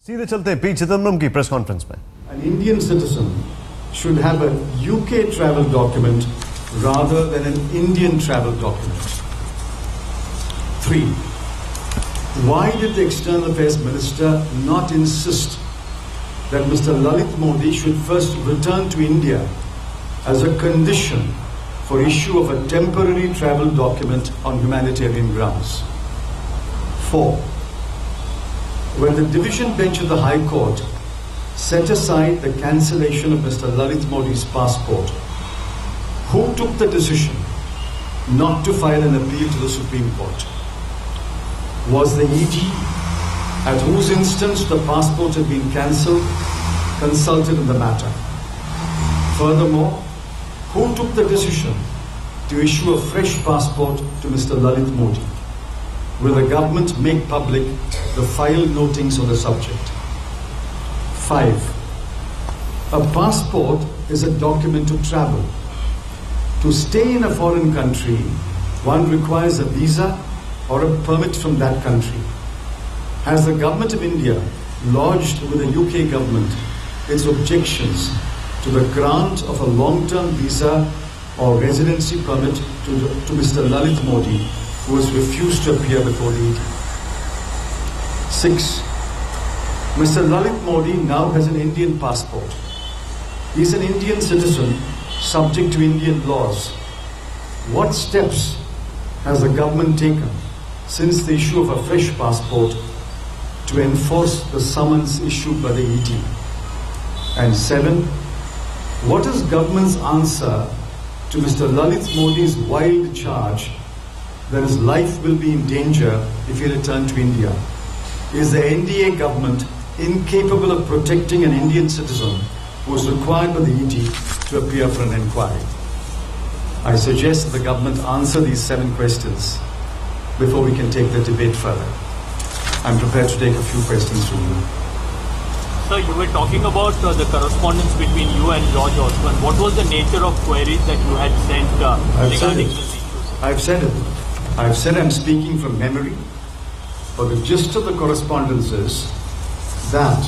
सीधे चलते हैं पी चिदम्बरम की प्रेस कॉन्फ्रेंस में. An Indian citizen should have a UK travel document rather than an Indian travel document. 3. Why did the External Affairs Minister not insist that Mr. Lalit Modi should first return to India as a condition for issue of a temporary travel document on humanitarian grounds? 4. When the division bench of the High Court set aside the cancellation of Mr. Lalit Modi's passport, who took the decision not to file an appeal to the Supreme Court? Was the ED, at whose instance the passport had been cancelled, consulted in the matter? Furthermore, who took the decision to issue a fresh passport to Mr. Lalit Modi? Will the government make public the file notings on the subject? 5. A passport is a document to travel. To stay in a foreign country, one requires a visa or a permit from that country. Has the government of India lodged with the UK government its objections to the grant of a long-term visa or residency permit to Mr. Lalit Modi, who has refused to appear before the ED? 6. Mr. Lalit Modi now has an Indian passport. He is an Indian citizen subject to Indian laws. What steps has the government taken since the issue of a fresh passport to enforce the summons issued by the ED? And 7. What is government's answer to Mr. Lalit Modi's wild charge that his life will be in danger if he returns to India? Is the NDA government incapable of protecting an Indian citizen who is required by the ED to appear for an inquiry? I suggest that the government answer these 7 questions before we can take the debate further. I'm prepared to take a few questions from you. Sir, you were talking about the correspondence between you and George Osborne. What was the nature of queries that you had sent regarding this issue? I've said it. I've said I'm speaking from memory, but the gist of the correspondence is that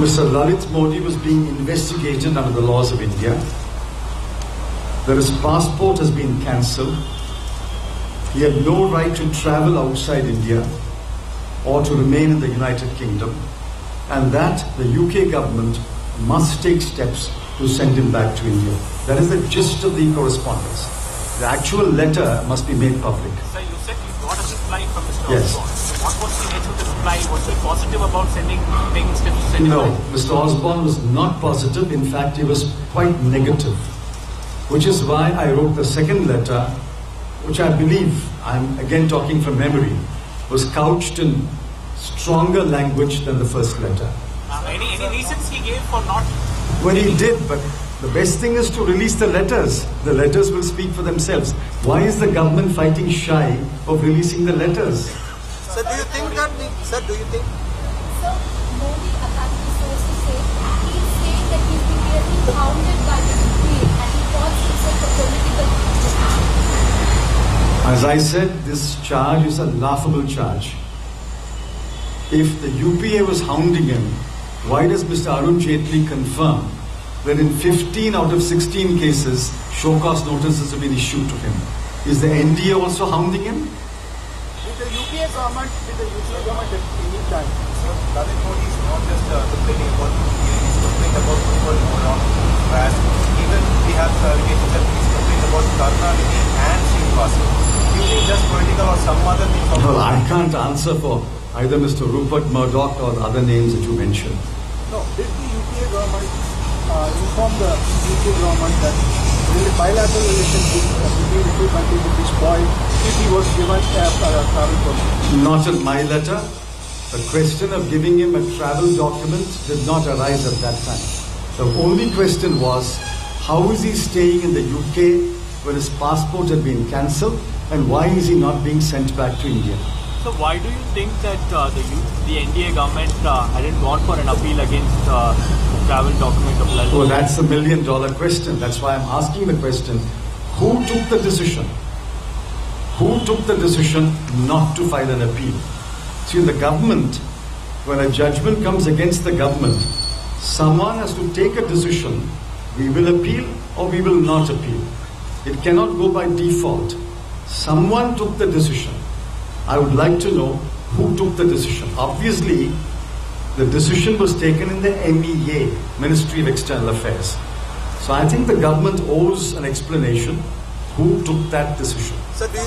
Mr. Lalit Modi was being investigated under the laws of India, that his passport has been cancelled, he had no right to travel outside India or to remain in the United Kingdom, and that the UK government must take steps to send him back to India. That is the gist of the correspondence. The actual letter must be made public. Sir, you said you got a reply from Mr. Yes. Osborne. What was the nature of the reply? Was he positive about sending things to send No, him back? Mr. Osborne was not positive. In fact, he was quite negative, which is why I wrote the second letter, which I believe, I'm again talking from memory, was couched in stronger language than the first letter. Any reasons he gave for not? Well, he did, but the best thing is to release the letters. The letters will speak for themselves. Why is the government fighting shy of releasing the letters? Sir, do you think that Sir, Modi, according to sources, he is saying that he's been really hounded by the UK and he calls himself a political prisoner. As I said, this charge is a laughable charge. If the UPA was hounding him, why does Mr. Arun Jaitley confirm that in 15 out of 16 cases, show cause notices have been issued to him? Is the NDA also hounding him? Did the UPA government at any time? Sir, Lalit Modi is not just complaining about UPA, he's complaining about people around and even we have allegations that he's complaining about Karnataka and Srinivasa. Do you think just political or some other thing? Well, I can't answer for either Mr. Rupert Murdoch or the other names that you mentioned. No, did the UPA government inform the UK government that the bilateral relationship between the two countries would be spoiled if he was given a travel permit? Not in my letter. The question of giving him a travel document did not arise at that time. The only question was, how is he staying in the UK when his passport had been cancelled, and why is he not being sent back to India? So why do you think that the NDA government hadn't gone for an appeal against the travel document of Lalit? Well, that's the $1 million question. That's why I'm asking the question. Who took the decision? who took the decision not to file an appeal? See, in the government, when a judgment comes against the government, someone has to take a decision. We will appeal or we will not appeal. It cannot go by default. Someone took the decision. I would like to know who took the decision. Obviously, the decision was taken in the MEA, Ministry of External Affairs. So I think the government owes an explanation who took that decision. Sir, do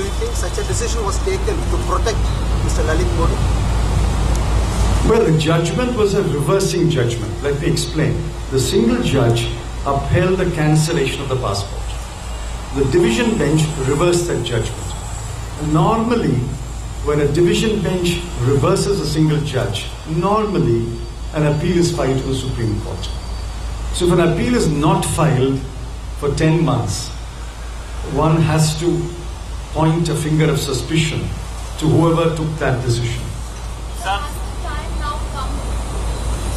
you think such a decision was taken to protect Mr. Lalit Modi? Well, the judgment was a reversing judgment. Let me explain. The single judge upheld the cancellation of the passport. The division bench reversed that judgment. Normally, when a division bench reverses a single judge, normally an appeal is filed to the Supreme Court. So if an appeal is not filed for 10 months, one has to point a finger of suspicion to whoever took that decision.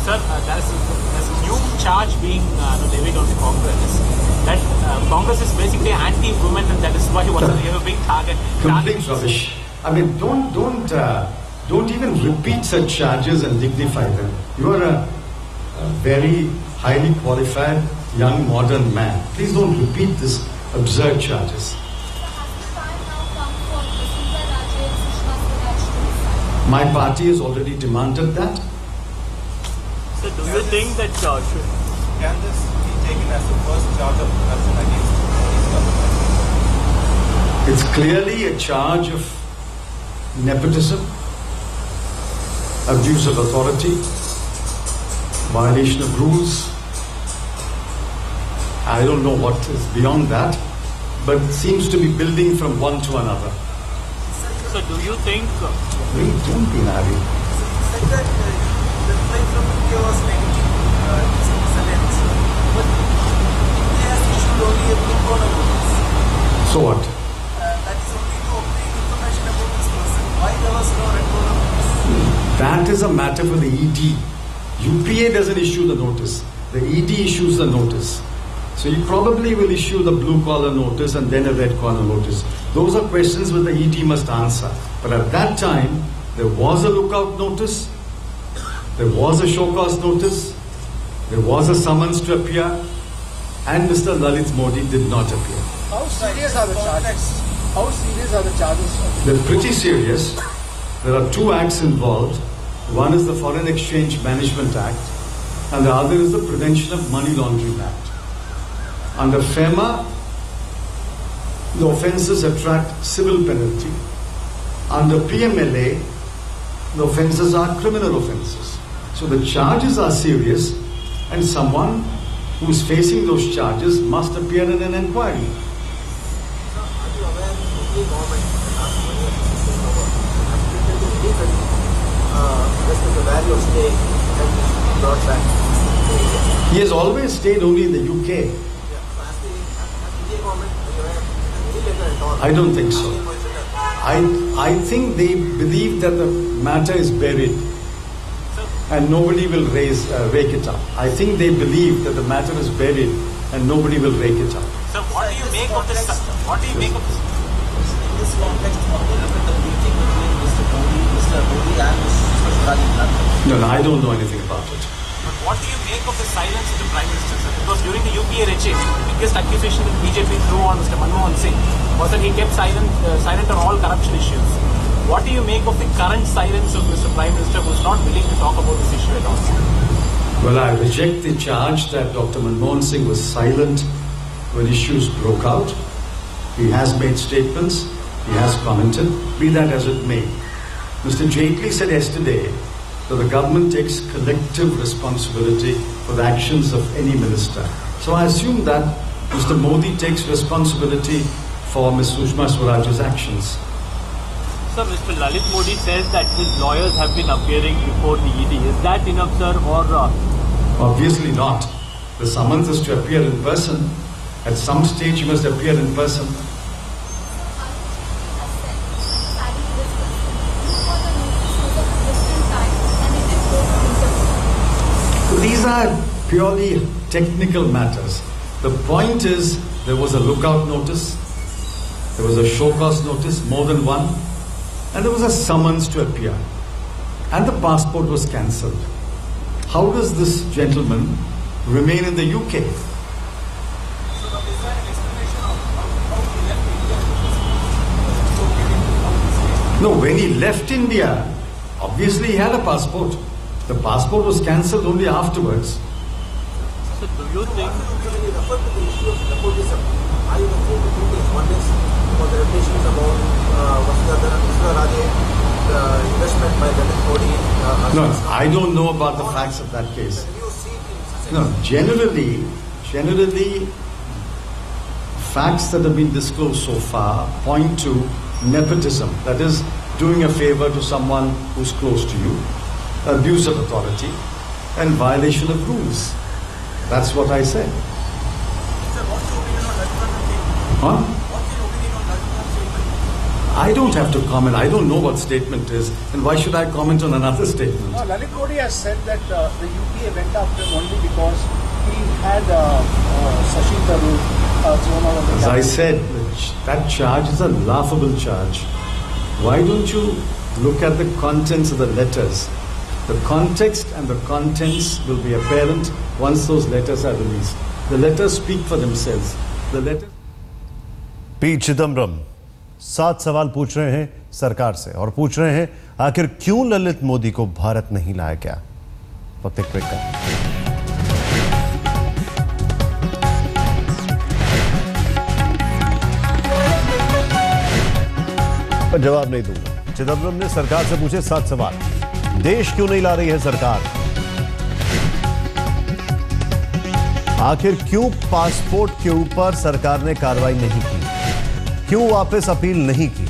Sir, there's a new charge being levied on the Congress. That Congress is basically anti-women, and that is why you are being targeted. Complete rubbish. I mean, don't even repeat such charges and dignify them. You are a very highly qualified young modern man. Please don't repeat this absurd charges. My party has already demanded that. So do you think that Can this be taken as the first charge of corruption against Modi's government? It's clearly a charge of nepotism, abuse of authority, violation of rules. I don't know what is beyond that, but it seems to be building from one to another. So do you think... Wait, don't be in a hurry. The flight from India was negative, but India has issued only a blue collar notice. So what? That is only to obtain information about this person. Why there was no red collar notice? That is a matter for the ED. UPA doesn't issue the notice. The ED issues the notice. So you probably will issue the blue collar notice and then a red collar notice. Those are questions which the ED must answer. But at that time, there was a lookout notice, there was a show cause notice, there was a summons to appear, and Mr. Lalit Modi did not appear. How serious are the charges? How serious are the charges? They're pretty serious. There are two acts involved. One is the Foreign Exchange Management Act, and the other is the Prevention of Money Laundering Act. Under FEMA, the offences attract civil penalty. Under PMLA, the offences are criminal offences. So the charges are serious, and someone who is facing those charges must appear in an inquiry. Are you aware the government the value of stay and brought back? He has always stayed only in the UK. I don't think so. I think they believe that the matter is buried and nobody will rake it up. I think they believe that the matter is buried and nobody will rake it up. So what do you make of this? What do you make of this? In this context, what will happen the meeting between Mr. Modi and Mr. Lalit? No, I don't know anything about it. But what do you make of the silence of the Prime Minister, sir? Because during the UPA regime, the biggest accusation that BJP threw on Mr. Manmohan Singh was that he kept silent on all corruption issues. What do you make of the current silence of Mr. Prime Minister, who is not willing to talk about this issue at all? Well, I reject the charge that Dr. Manmohan Singh was silent when issues broke out. He has made statements, he has commented, be that as it may. Mr. Jaitley said yesterday that the government takes collective responsibility for the actions of any minister. So I assume that Mr. Modi takes responsibility for Ms. Sushma Swaraj's actions. Sir, Mr. Lalit Modi says that his lawyers have been appearing before the ED. Is that enough, sir, or...? Obviously not. The summons is to appear in person. At some stage, you must appear in person. These are purely technical matters. The point is, there was a lookout notice, There was a show cause notice, more than one, and there was a summons to appear. And the passport was cancelled. How does this gentleman remain in the UK? No, when he left India, obviously he had a passport. The passport was cancelled only afterwards. So do you think when you refer to the issue of nepotism, I would think two things. One is for the reputations about Vasudha Raje, the investment by Lalit Modi. No, I don't know about the facts of that case. No, generally, facts that have been disclosed so far point to nepotism. That is, doing a favor to someone who's close to you, abuse of authority, and violation of rules. That's what I said. Huh? I don't have to comment. I don't know what statement is, and why should I comment on another statement? No, Lalit Modi has said that the UPA went after him only because he had Shashi Tharoor thrown out of the As I cabinet. said, that charge is a laughable charge. Why don't you look at the contents of the letters? The context and the contents will be apparent once those letters are released. The letters speak for themselves. The letters... P Chidambaram 7 सवाल पूछ रहे हैं सरकार से और पूछ रहे हैं आखिर क्यों ललित मोदी को भारत नहीं लाया गया। वक्त एक ब्रेक का। पर जवाब नहीं दूंगा। चिदम्बरम ने सरकार से पूछे 7 सवाल। देश क्यों नहीं ला रही है सरकार? आखिर क्यों पासपोर्ट के ऊपर सरकार ने कार्रवाई नहीं की? क्यों वापस अपील नहीं की?